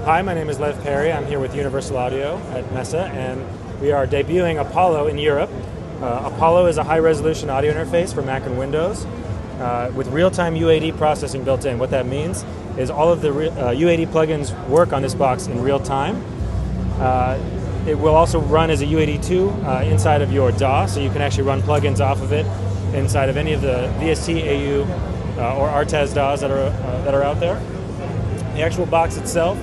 Hi, my name is Lev Perrey. I'm here with Universal Audio at Mesa, and we are debuting Apollo in Europe. Apollo is a high-resolution audio interface for Mac and Windows with real-time UAD processing built in. What that means is all of the UAD plugins work on this box in real time. It will also run as a UAD2 inside of your DAW, so you can actually run plugins off of it inside of any of the VST, AU, or RTAS DAWs that are out there. The actual box itself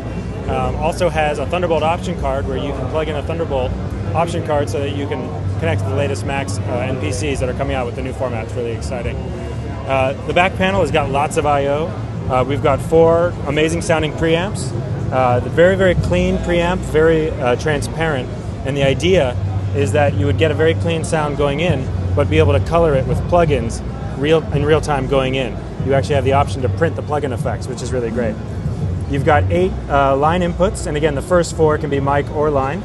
also has a Thunderbolt option card where you can plug in a Thunderbolt option card so that you can connect to the latest Macs and PCs that are coming out with the new format. It's really exciting. The back panel has got lots of I/O. We've got 4 amazing sounding preamps. The very, very clean preamp, very transparent, and the idea is that you would get a very clean sound going in, but be able to color it with plugins in real time going in. You actually have the option to print the plugin effects, which is really great. You've got 8 line inputs, and again, the first 4 can be mic or line.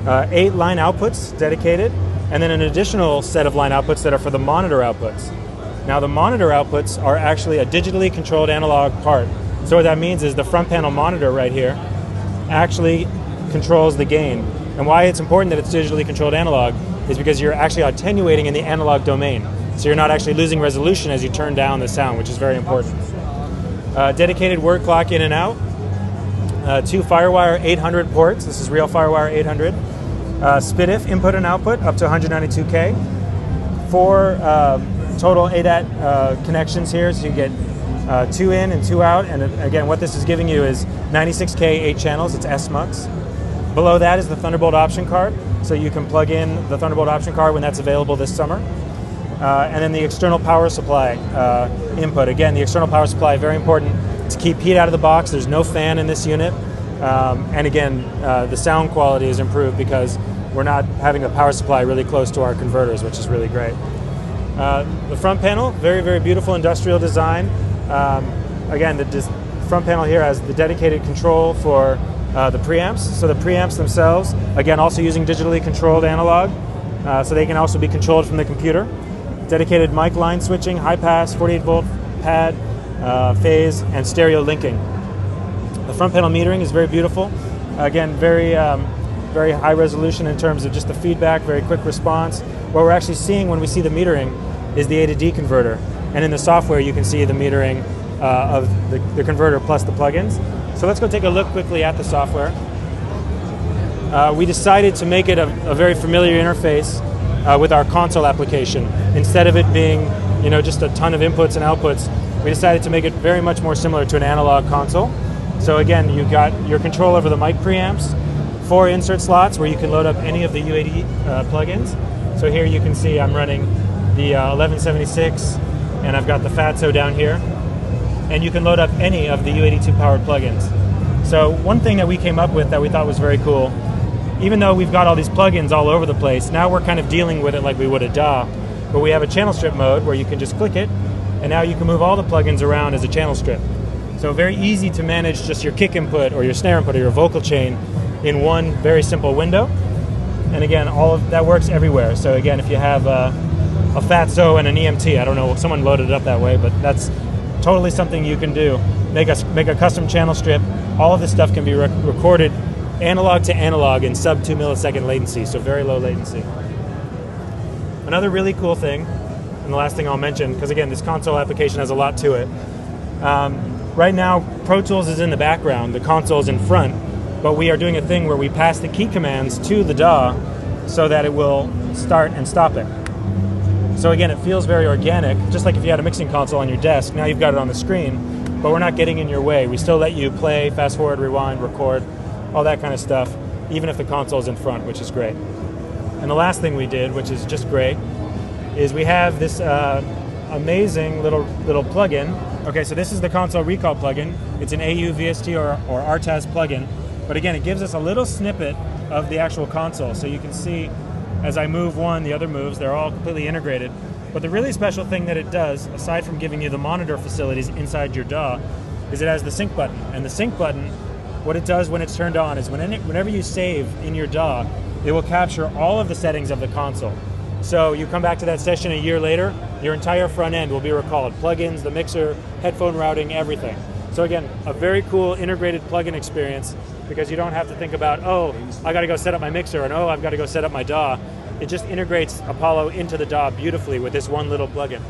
8 line outputs dedicated, and then an additional set of line outputs that are for the monitor outputs. Now, the monitor outputs are actually a digitally controlled analog part. So what that means is the front panel monitor right here actually controls the gain. And why it's important that it's digitally controlled analog is because you're actually attenuating in the analog domain. So you're not actually losing resolution as you turn down the sound, which is very important. Dedicated word clock in and out. 2 Firewire 800 ports. This is real Firewire 800. SPDIF input and output up to 192K. 4 total ADAT connections here, so you get 2 in and 2 out. And again, what this is giving you is 96K 8 channels. It's SMUX. Below that is the Thunderbolt option card, so you can plug in the Thunderbolt option card when that's available this summer. And then the external power supply input. Again, the external power supply, very important to keep heat out of the box. There's no fan in this unit. And again, the sound quality is improved because we're not having the power supply really close to our converters, which is really great. The front panel, very, very beautiful industrial design. Again, the front panel here has the dedicated control for the preamps. So the preamps themselves, again, also using digitally controlled analog, so they can also be controlled from the computer. Dedicated mic line switching, high pass, 48 volt pad, phase, and stereo linking. The front panel metering is very beautiful. Again, very high resolution in terms of just the feedback, very quick response. What we're actually seeing when we see the metering is the A to D converter. And in the software, you can see the metering of the converter plus the plugins. So let's go take a look quickly at the software. We decided to make it a very familiar interface with our console application. Instead of it being, just a ton of inputs and outputs, we decided to make it very much more similar to an analog console. So again, you've got your control over the mic preamps, 4 insert slots where you can load up any of the UAD plugins. So here you can see I'm running the 1176, and I've got the Fatso down here. And you can load up any of the UAD2 powered plugins. So one thing that we came up with that we thought was very cool, even though we've got all these plugins all over the place, now we're kind of dealing with it like we would a DAW, but we have a channel strip mode where you can just click it, and now you can move all the plugins around as a channel strip. So very easy to manage just your kick input or your snare input or your vocal chain in one very simple window. And again, all of that works everywhere. So again, if you have a Fatso and an EMT, I don't know, someone loaded it up that way, but that's totally something you can do. Make a custom channel strip. All of this stuff can be recorded analog to analog in sub 2 millisecond latency, so very low latency. Another really cool thing, and the last thing I'll mention, because again, this console application has a lot to it. Right now, Pro Tools is in the background, the console is in front, but we are doing a thing where we pass the key commands to the DAW so that it will start and stop it. So again, it feels very organic, just like if you had a mixing console on your desk. Now you've got it on the screen, but we're not getting in your way. We still let you play, fast forward, rewind, record, all that kind of stuff, even if the console is in front, which is great. And the last thing we did, which is just great, is we have this amazing little plugin. Okay, so this is the console recall plugin. It's an AU, VST, or RTAS plugin. But again, it gives us a little snippet of the actual console. So you can see as I move one, the other moves. They're all completely integrated. But the really special thing that it does, aside from giving you the monitor facilities inside your DAW, is it has the sync button. And the sync button, what it does when it's turned on is whenever you save in your DAW, it will capture all of the settings of the console. So you come back to that session a year later, your entire front end will be recalled. Plugins, the mixer, headphone routing, everything. So again, a very cool integrated plugin experience because you don't have to think about, oh, I got to go set up my mixer, and oh, I've got to go set up my DAW. It just integrates Apollo into the DAW beautifully with this one little plugin.